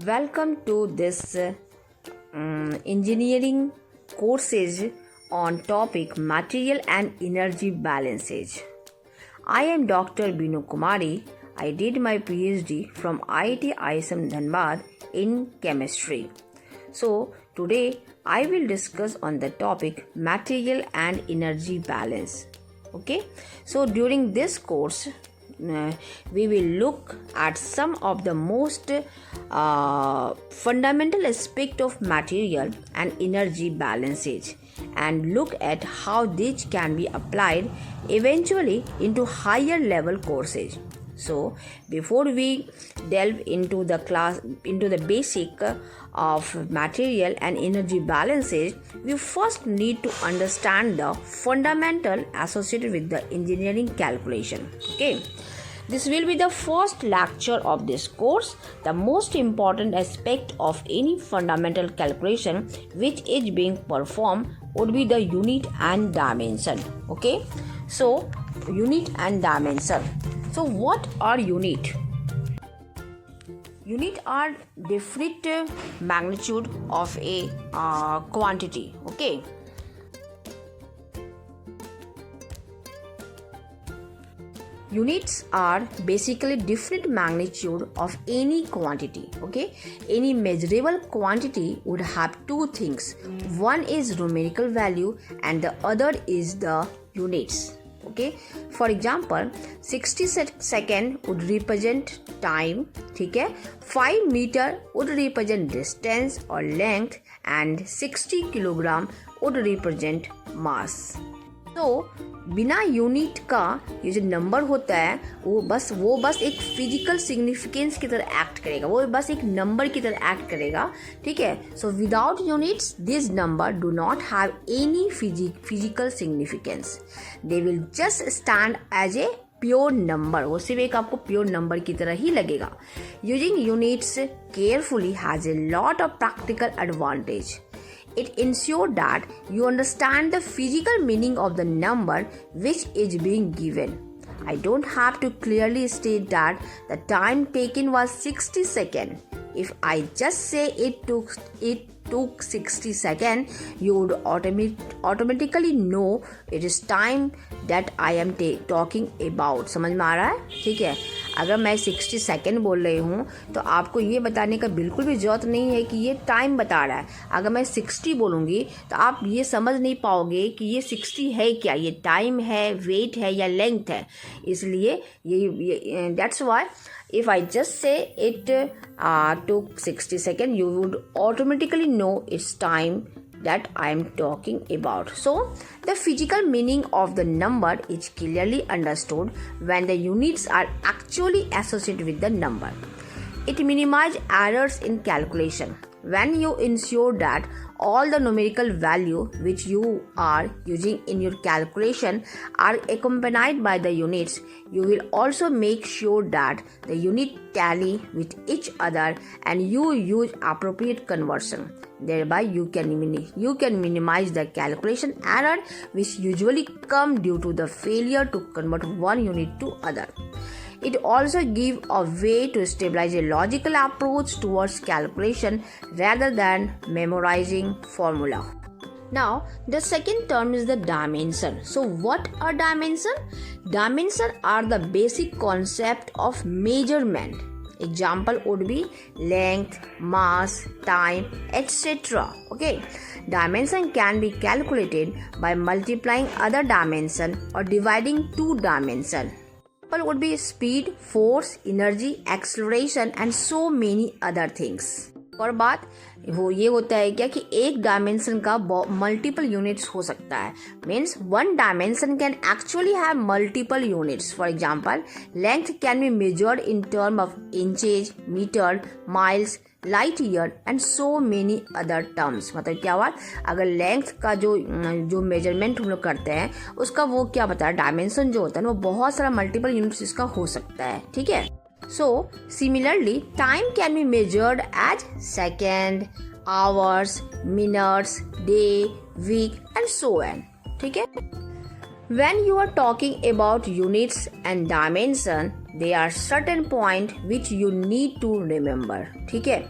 Welcome to this engineering courses on topic material and energy balances. I am Dr. Binu Kumari. I did my PhD from IIT ISM Dhanbad in chemistry. So today I will discuss on the topic material and energy balance. Okay, so during this course we will look at some of the most fundamental aspect of material and energy balances and look at how these can be applied eventually into higher level courses. So before we delve into the basic of material and energy balances, we first need to understand the fundamental associated with the engineering calculation. Okay, this will be the first lecture of this course. The most important aspect of any fundamental calculation which is being performed would be the unit and dimension. Okay, so unit and dimension. So what are unit? Unit are different magnitude of a quantity. Okay. Units are basically different magnitude of any quantity. Okay. Any measurable quantity would have two things. One is numerical value and the other is the units. Okay, for example 60 second would represent time, ठीक है, 5 meter would represent distance or length and 60 kilogram would represent mass. तो बिना unit का ये जो number होता है वो बस एक फिजिकल सिग्निफिकेंस की तरह एक्ट करेगा, वो बस एक नंबर की तरह एक्ट करेगा. ठीक है, so without units this number do not have any physical significance. They will just stand as a pure number. वो सिर्फ एक आपको प्योर नंबर की तरह ही लगेगा. Using units carefully has a lot of practical advantage. It ensures that you understand the physical meaning of the number which is being given. I don't have to clearly state that the time taken was 60 seconds. If I just say it took 60 seconds, you would automatically know it is time that I am talking about. समझ में आ रहा है? ठीक है, अगर मैं 60 second बोल रही हूँ तो आपको ये बताने का बिल्कुल भी जरूरत नहीं है कि ये टाइम बता रहा है. अगर मैं 60 बोलूँगी तो आप ये समझ नहीं पाओगे कि ये 60 है क्या, ये टाइम है, वेट है या लेंथ है. इसलिए ये that's why if I just say it took 60 seconds, you would automatically know it's time that I am talking about. So the physical meaning of the number is clearly understood when the units are actually associated with the number. It minimizes errors in calculation. When you ensure that all the numerical value which you are using in your calculation are accompanied by the units, you will also make sure that the unit tally with each other and you use appropriate conversion. Thereby you can minimize the calculation error which usually come due to the failure to convert one unit to other. It also gives a way to stabilize a logical approach towards calculation rather than memorizing formula. Now, the second term is the dimension. So, what are dimension? Dimension are the basic concept of measurement. Example would be length, mass, time, etc. Okay, dimension can be calculated by multiplying other dimension or dividing two dimension. Would be speed, force, energy, acceleration and so many other things. और बात वो ये होता है क्या कि एक dimension का मल्टीपल यूनिट्स हो सकता है. Means one dimension can actually have multiple units. For example length can be measured in term of inches, meter, miles, light year and so many other terms. मतलब क्या हुआ, अगर लेंथ का जो मेजरमेंट हम लोग करते हैं उसका वो क्या बताया, डायमेंशन जो होता है ना वो बहुत सारा मल्टीपल यूनिट्स इसका हो सकता है. ठीक है, so similarly time can be measured as second, hours, minutes, day, week and so on. ठीक है, when you are talking about units and dimension, they are certain point which you need to remember. ठीक है,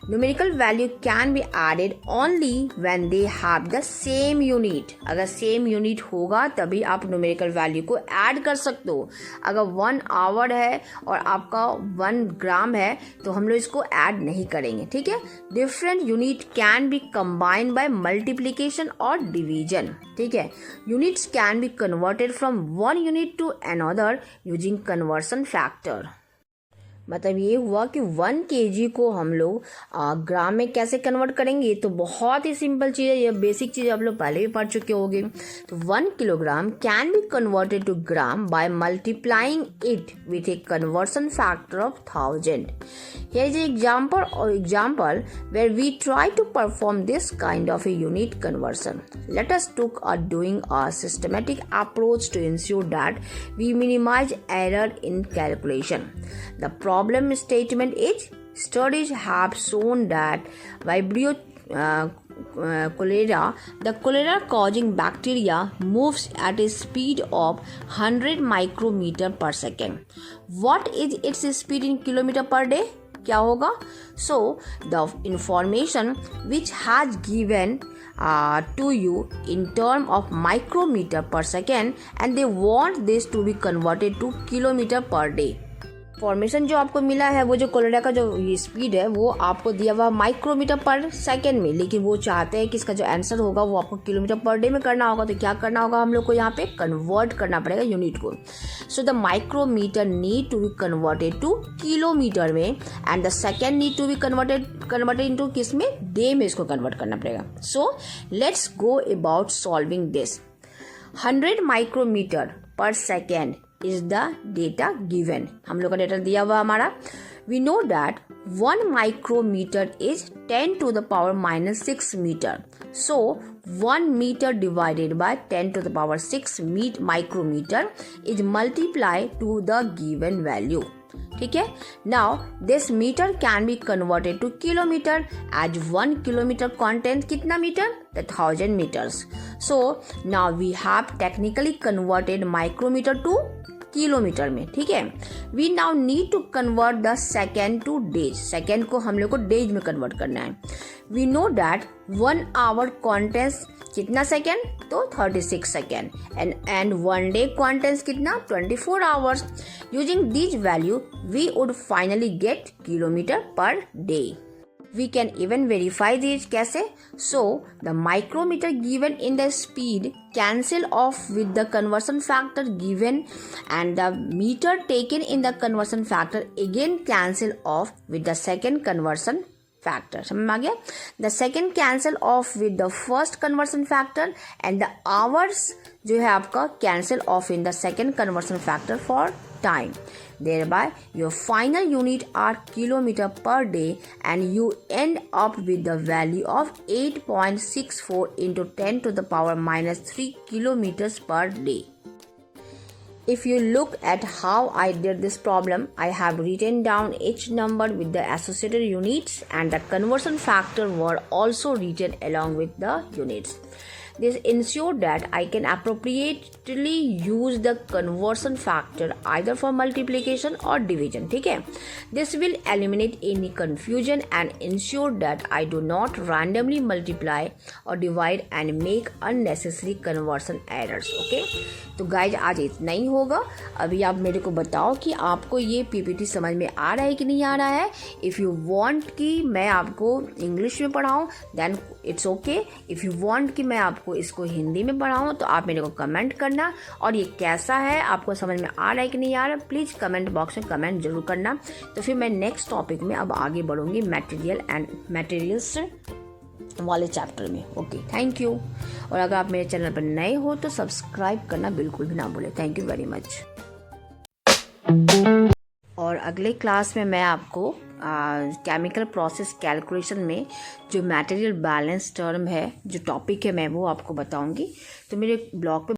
numerical value can be added only when they have the same unit. अगर same unit होगा तभी आप numerical value को add कर सकते हो. अगर 1 आवर है और आपका 1 ग्राम है तो हम लोग इसको ऐड नहीं करेंगे. ठीक है, different unit can be combined by multiplication और डिवीजन. ठीक है, units can be converted from one unit to another using conversion factor. मतलब ये हुआ कि 1 kg को हम लोग ग्राम में कैसे कन्वर्ट करेंगे. तो बहुत ही सिंपल चीज़ है, ये बेसिक चीज़ आप लोग पहले भी पढ़ चुके होंगे. तो 1 kilogram can be converted to gram by multiplying it with a conversion factor of 1000. Here is an example where we try to perform this kind of a unit conversion. Let us doing a systematic approach to ensure that we minimize error in calculation. The problem statement is studies have shown that Vibrio cholera, the cholera causing bacteria moves at a speed of 100 micrometer per second. What is its speed in kilometer per day? क्या होगा? So the information which has given to you in term of micrometer per second and they want this to be converted to kilometer per day. Formation जो आपको मिला है वो जो cholera का जो स्पीड है वो आपको दिया हुआ माइक्रोमीटर पर सेकेंड में, लेकिन वो चाहते हैं कि इसका जो आंसर होगा वो आपको किलोमीटर पर डे में करना होगा. तो क्या करना होगा हम लोग को यहाँ पे कन्वर्ट करना पड़ेगा यूनिट को. So the micrometer need to be converted to kilometer में and the second need to be converted into किस में, डे में इसको कन्वर्ट करना पड़ेगा. So let's go about solving this. 100 micrometer per second is the data given. हम लोग का डेटा दिया हुआ हमारा. We know that 1 micrometer is 10 to the power minus 6 meter. So 1 meter divided by 10 to the power 6 micrometer is multiplied to the given value. ठीक है, now this meter can be converted to kilometer as 1 kilometer contains कितना metre, 1000 meters. So now we have technically converted micrometer to kilometre में. ठीक है, we now need to convert the second to days. Second को हम लोग को days में convert करना है. We know that 1 hour contains कितना सेकेंड, तो 36 सेकेंड एंड 1 डे कॉन्टेंस कितना, 24 hours. Using this value we would finally get kilometre per day. We can even verify this कैसे? So the micrometer given in the speed cancel off with the conversion factor given and the meter taken in the conversion factor again cancel off with the second conversion factor. समझ में आ गया? The second cancel off with the first conversion factor and the hours जो है आपका cancel off in the second conversion factor for time. Thereby your final unit are kilometer per day and you end up with the value of 8.64 into 10 to the power minus 3 kilometers per day. If you look at how I did this problem, I have written down each number with the associated units and the conversion factor were also written along with the units. This ensured that I can appropriately use the conversion factor either for multiplication or division. ठीक है, this will eliminate any confusion and ensure that I do not randomly multiply or divide and make unnecessary conversion errors. Okay, तो guys आज इतना ही होगा. अभी आप मेरे को बताओ कि आपको ये पीपीटी समझ में आ रहा है कि नहीं आ रहा है. इफ़ यू वांट कि मैं आपको इंग्लिश में पढ़ाऊँ then it's okay. If you want कि मैं आपको इसको हिंदी में पढ़ाऊँ तो आप मेरे को कमेंट करना. और ये कैसा है, आपको समझ में आ रहा है कि नहीं आ रहा, प्लीज़ कमेंट बॉक्स में कमेंट जरूर करना. तो फिर मैं नेक्स्ट टॉपिक में अब आगे बढ़ूँगी मटेरियल्स वाले चैप्टर में. Okay, thank you. और अगर आप मेरे चैनल पर नए हो तो सब्सक्राइब करना बिल्कुल भी ना भूलें. Thank you very much. और अगले क्लास में मैं आपको केमिकल प्रोसेस कैलकुलेशन में जो मटेरियल बैलेंस टर्म है, जो टॉपिक है, मैं वो आपको बताऊंगी. तो मेरे ब्लॉग पे